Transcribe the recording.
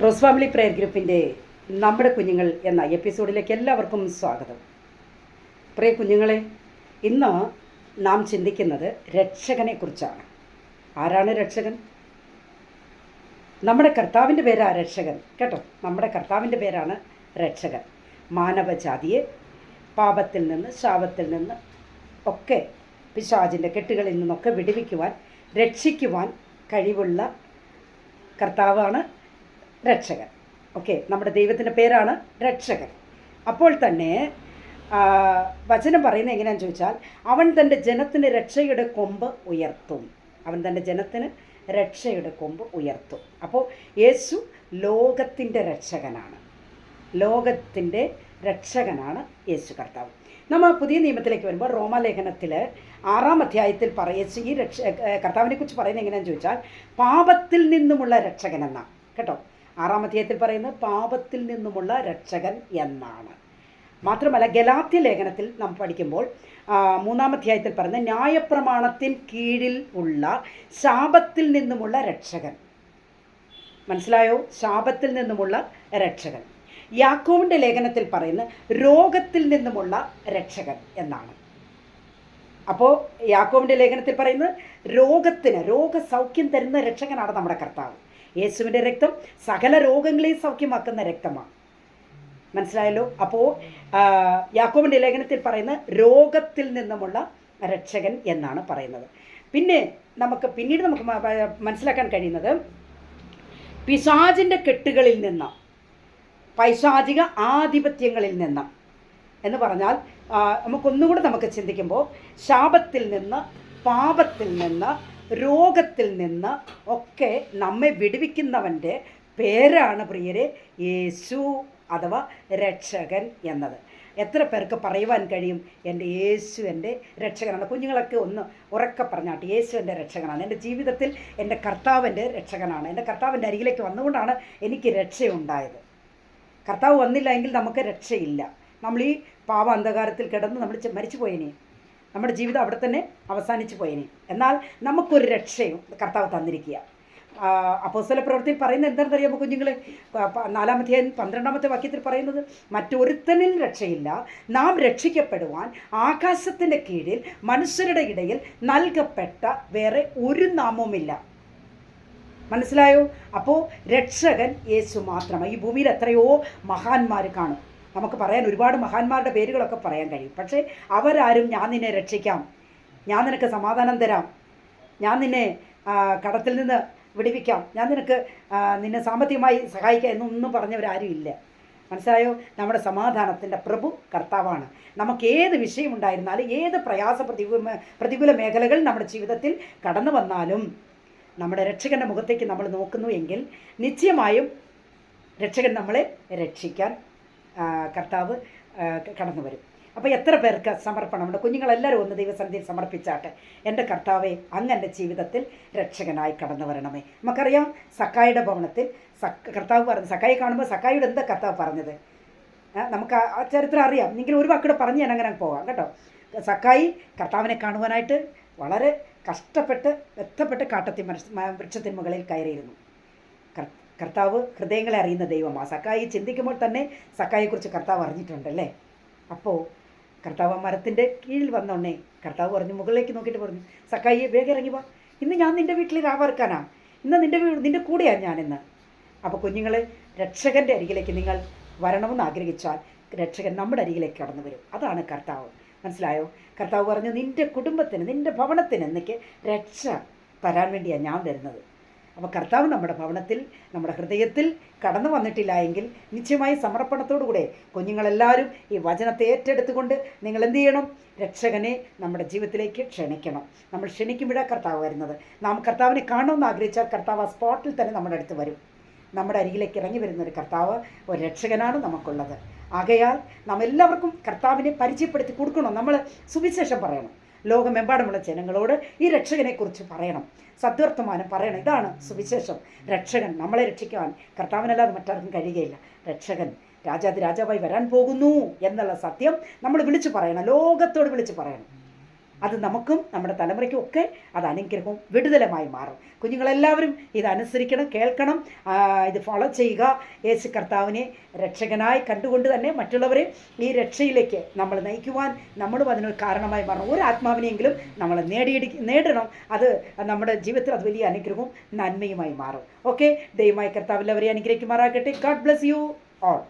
Rose family prayer ഗ്രൂപ്പിൻ്റെ നമ്മുടെ കുഞ്ഞുങ്ങൾ എന്ന എപ്പിസോഡിലേക്ക് എല്ലാവർക്കും സ്വാഗതം. പ്രിയ കുഞ്ഞുങ്ങളെ, ഇന്ന് നാം ചിന്തിക്കുന്നത് രക്ഷകനെക്കുറിച്ചാണ്. ആരാണ് രക്ഷകൻ? നമ്മുടെ കർത്താവിൻ്റെ പേരാണ് രക്ഷകൻ. കേട്ടോ, നമ്മുടെ കർത്താവിൻ്റെ പേരാണ് രക്ഷകൻ. മാനവജാതിയെ പാപത്തിൽ നിന്ന്, ശാപത്തിൽ നിന്ന് ഒക്കെ, പിശാചിൻ്റെ കെട്ടുകളിൽ നിന്നൊക്കെ വിടുവിക്കുവാൻ, രക്ഷിക്കുവാൻ കഴിവുള്ള കർത്താവാണ് രക്ഷകൻ. ഓക്കെ, നമ്മുടെ ദൈവത്തിൻ്റെ പേരാണ് രക്ഷകൻ. അപ്പോൾ തന്നെ വചനം പറയുന്നത് എങ്ങനെയാണെന്ന് ചോദിച്ചാൽ, അവൻ തൻ്റെ ജനത്തിന് രക്ഷയുടെ കൊമ്പ് ഉയർത്തും. അവൻ തൻ്റെ ജനത്തിന് രക്ഷയുടെ കൊമ്പ് ഉയർത്തും. അപ്പോൾ യേശു ലോകത്തിൻ്റെ രക്ഷകനാണ്. ലോകത്തിൻ്റെ രക്ഷകനാണ് യേശു കർത്താവ്. നമ്മൾ പുതിയ നിയമത്തിലേക്ക് വരുമ്പോൾ റോമാലേഖനത്തിൽ 6-ാം അധ്യായത്തിൽ പറയിച്ച് ഈ കർത്താവിനെക്കുറിച്ച് പറയുന്നത് എങ്ങനെയാണെന്ന് ചോദിച്ചാൽ, പാപത്തിൽ നിന്നുമുള്ള രക്ഷകൻ എന്നാണ്. കേട്ടോ, 6-ാം അധ്യായത്തിൽ പറയുന്നത് പാപത്തിൽ നിന്നുമുള്ള രക്ഷകൻ എന്നാണ്. മാത്രമല്ല, ഗലാത്യ ലേഖനത്തിൽ നാം പഠിക്കുമ്പോൾ 3-ാം അധ്യായത്തിൽ പറയുന്നത് ന്യായപ്രമാണത്തിൻ കീഴിൽ ഉള്ള ശാപത്തിൽ നിന്നുമുള്ള രക്ഷകൻ. മനസ്സിലായോ? ശാപത്തിൽ നിന്നുമുള്ള രക്ഷകൻ. യാക്കോബിൻ്റെ ലേഖനത്തിൽ പറയുന്നത് രോഗത്തിൽ നിന്നുമുള്ള രക്ഷകൻ എന്നാണ്. അപ്പോൾ യാക്കോബിൻ്റെ ലേഖനത്തിൽ പറയുന്നത് രോഗസൗഖ്യം തരുന്ന രക്ഷകനാണ് നമ്മുടെ കർത്താവ്. യേശുവിൻ്റെ രക്തം സകല രോഗങ്ങളെയും സൗഖ്യമാക്കുന്ന രക്തമാണ്. മനസ്സിലായല്ലോ? അപ്പോൾ യാക്കോബിൻ്റെ ലേഖനത്തിൽ പറയുന്ന രോഗത്തിൽ നിന്നുമുള്ള രക്ഷകൻ എന്നാണ് പറയുന്നത്. പിന്നീട് നമുക്ക് മനസ്സിലാക്കാൻ കഴിയുന്നത് പിശാചിൻ്റെ കെട്ടുകളിൽ നിന്ന്, പൈശാചിക ആധിപത്യങ്ങളിൽ നിന്ന് എന്ന് പറഞ്ഞാൽ, നമുക്കൊന്നുകൂടെ നമുക്ക് ചിന്തിക്കുമ്പോൾ ശാപത്തിൽ നിന്ന്, പാപത്തിൽ നിന്ന്, രോഗത്തിൽ നിന്ന് ഒക്കെ നമ്മെ വിടുവിക്കുന്നവൻ്റെ പേരാണ് പ്രിയരെ യേശു അഥവാ രക്ഷകൻ എന്നത്. എത്ര പേർക്ക് പറയുവാൻ കഴിയും, എൻ്റെ യേശു എൻ്റെ രക്ഷകനാണ്? കുഞ്ഞുങ്ങളൊക്കെ ഒന്ന് ഉറക്കെ പറഞ്ഞാട്ട്, യേശു എൻ്റെ രക്ഷകനാണ്. എൻ്റെ ജീവിതത്തിൽ എൻ്റെ കർത്താവിൻ്റെ രക്ഷകനാണ്. എൻ്റെ കർത്താവിൻ്റെ അരികിലേക്ക് വന്നുകൊണ്ടാണ് എനിക്ക് രക്ഷയുണ്ടായത്. കർത്താവ് വന്നില്ല എങ്കിൽ നമുക്ക് രക്ഷയില്ല. നമ്മൾ ഈ പാപ അന്ധകാരത്തിൽ കിടന്ന് നമ്മൾ മരിച്ചു പോയേനെ. നമ്മുടെ ജീവിതം അവിടെ തന്നെ അവസാനിച്ചു പോയേനെ. എന്നാൽ നമുക്കൊരു രക്ഷയും കർത്താവ് തന്നിരിക്കുക. അപ്പോസ്തല പ്രവൃത്തിയിൽ പറയുന്നത് എന്താണെന്നറിയാമോ കുഞ്ഞുങ്ങളെ? 4-ാം അധ്യായം 12-ാമത്തെ വാക്യത്തിൽ പറയുന്നത്, മറ്റൊരുത്തനിൽ രക്ഷയില്ല, നാം രക്ഷിക്കപ്പെടുവാൻ ആകാശത്തിൻ്റെ കീഴിൽ മനുഷ്യരുടെ ഇടയിൽ നൽകപ്പെട്ട വേറെ ഒരു നാമവുമില്ല. മനസ്സിലായോ? അപ്പോൾ രക്ഷകൻ യേശു മാത്രമാണ്. ഈ ഭൂമിയിൽ എത്രയോ മഹാന്മാർ കാണും. നമുക്ക് പറയാൻ ഒരുപാട് മഹാന്മാരുടെ പേരുകളൊക്കെ പറയാൻ കഴിയും. പക്ഷേ അവരാരും ഞാൻ നിന്നെ രക്ഷിക്കാം, ഞാൻ നിനക്ക് സമാധാനം തരാം, ഞാൻ നിന്നെ കടത്തിൽ നിന്ന് വിടുവിക്കാം, ഞാൻ നിന്നെ സാമ്പത്തികമായി സഹായിക്കാം എന്നൊന്നും പറഞ്ഞവരാരും ഇല്ല. മനസ്സിലായോ? നമ്മുടെ സമാധാനത്തിൻ്റെ പ്രഭു കർത്താവാണ്. നമുക്ക് ഏത് വിഷയമുണ്ടായിരുന്നാലും, ഏത് പ്രതികൂല മേഖലകൾ നമ്മുടെ ജീവിതത്തിൽ കടന്നു വന്നാലും നമ്മുടെ രക്ഷകൻ്റെ മുഖത്തേക്ക് നമ്മൾ നോക്കുന്നു എങ്കിൽ നിശ്ചയമായും രക്ഷകൻ നമ്മളെ രക്ഷിക്കാൻ കർത്താവ് കടന്നു വരും. അപ്പോൾ എത്ര പേർക്ക് സമർപ്പണമുണ്ട്? കുഞ്ഞുങ്ങളെല്ലാവരും ഒന്ന് ദൈവസന്നിധിയിൽ സമർപ്പിച്ചാട്ടെ, എൻ്റെ കർത്താവെ അങ്ങ് എൻ്റെ ജീവിതത്തിൽ രക്ഷകനായി കടന്നു വരണമേ. നമുക്കറിയാം, സക്കായിയുടെ ഭവനത്തിൽ കർത്താവ് പറഞ്ഞു, സക്കായി കാണുമ്പോൾ സക്കായിയുടെ എന്താ കർത്താവ് പറഞ്ഞത്? നമുക്ക് ആ ചരിത്രം അറിയാം. എങ്കിൽ ഒരു വാക്കൂടെ പറഞ്ഞ് ഞാൻ അങ്ങനെ പോകാം കേട്ടോ. സക്കായി കർത്താവിനെ കാണുവാനായിട്ട് വളരെ കഷ്ടപ്പെട്ട് വ്യക്തപ്പെട്ട് വൃക്ഷത്തിന് മുകളിൽ കയറിയിരുന്നു. കർത്താവ് ഹൃദയങ്ങളെ അറിയുന്ന ദൈവമാണ്. സക്കായി ചിന്തിക്കുമ്പോൾ തന്നെ സക്കായിയെക്കുറിച്ച് കർത്താവ് അറിഞ്ഞിട്ടുണ്ടല്ലേ. അപ്പോൾ കർത്താവ് മരത്തിൻ്റെ കീഴിൽ വന്നോണേ കർത്താവ് പറഞ്ഞു, മുകളിലേക്ക് നോക്കിയിട്ട് പറഞ്ഞു, സക്കായി വേഗം ഇറങ്ങി വാ, ഇന്ന് ഞാൻ നിൻ്റെ വീട്ടിൽ രാവർക്കാനാ, ഇന്ന് നിൻ്റെ കൂടെയാണ് ഞാനിന്ന്. അപ്പോൾ കുഞ്ഞുങ്ങളെ, രക്ഷകൻ്റെ അരികിലേക്ക് നിങ്ങൾ വരണമെന്ന് ആഗ്രഹിച്ചാൽ രക്ഷകൻ നമ്മുടെ അരികിലേക്ക് കടന്നു വരും. അതാണ് കർത്താവ്. മനസ്സിലായോ? കർത്താവ് പറഞ്ഞു, നിൻ്റെ കുടുംബത്തിന്, നിൻ്റെ ഭവനത്തിന് എനിക്ക് രക്ഷ തരാൻ വേണ്ടിയാണ് ഞാൻ വരുന്നത്. അപ്പോൾ കർത്താവ് നമ്മുടെ ഭവനത്തിൽ, നമ്മുടെ ഹൃദയത്തിൽ കടന്നു വന്നിട്ടില്ല എങ്കിൽ നിശ്ചയമായി സമർപ്പണത്തോടുകൂടെ കുഞ്ഞുങ്ങളെല്ലാവരും ഈ വചനത്തെ ഏറ്റെടുത്തുകൊണ്ട് നിങ്ങൾ എന്ത് ചെയ്യണം? രക്ഷകനെ നമ്മുടെ ജീവിതത്തിലേക്ക് ക്ഷണിക്കണം. നമ്മൾ ക്ഷണിക്കുമ്പോഴാണ് കർത്താവ് വരുന്നത്. നാം കർത്താവിനെ കാണണമെന്ന് ആഗ്രഹിച്ചാൽ കർത്താവ് ആ സ്പോട്ടിൽ തന്നെ നമ്മുടെ അടുത്ത് വരും. നമ്മുടെ അരികിലേക്ക് ഇറങ്ങി വരുന്നൊരു കർത്താവ്, ഒരു രക്ഷകനാണ് നമുക്കുള്ളത്. ആകയാൽ നാം എല്ലാവർക്കും കർത്താവിനെ പരിചയപ്പെടുത്തി കൊടുക്കണം. നമ്മൾ സുവിശേഷം പറയണം. ലോകമെമ്പാടുമുള്ള ജനങ്ങളോട് ഈ രക്ഷകനെക്കുറിച്ച് പറയണം, സദ്വർത്തമാനം പറയണം. ഇതാണ് സുവിശേഷം. രക്ഷകൻ നമ്മളെ രക്ഷിക്കാൻ കർത്താവിനല്ലാതെ മറ്റാർക്കും കഴിയുകയില്ല. രക്ഷകൻ രാജാവായി വരാൻ പോകുന്നു എന്നുള്ള സത്യം നമ്മൾ വിളിച്ചു പറയണം, ലോകത്തോട് വിളിച്ചു പറയണം. അത് നമുക്കും നമ്മുടെ തലമുറയ്ക്കും ഒക്കെ അത് അനുഗ്രഹവും വിടുതലമായി മാറും. കുഞ്ഞുങ്ങളെല്ലാവരും ഇതനുസരിക്കണം, കേൾക്കണം, ഇത് ഫോളോ ചെയ്യുക. യേശു കർത്താവിനെ രക്ഷകനായി കണ്ടുകൊണ്ട് തന്നെ മറ്റുള്ളവരെ ഈ രക്ഷയിലേക്ക് നമ്മൾ നയിക്കുവാൻ നമ്മളും അതിനൊരു കാരണമായി മാറണം. ഒരു ആത്മാവിനെയെങ്കിലും നമ്മൾ നേടണം. അത് നമ്മുടെ ജീവിതത്തിൽ അത് വലിയ അനുഗ്രഹവും നന്മയുമായി മാറും. ഓക്കെ, ദൈവമായ കർത്താവ് എല്ലാവരെയും അനുഗ്രഹിക്കുമാറാകട്ടെ. God bless you all.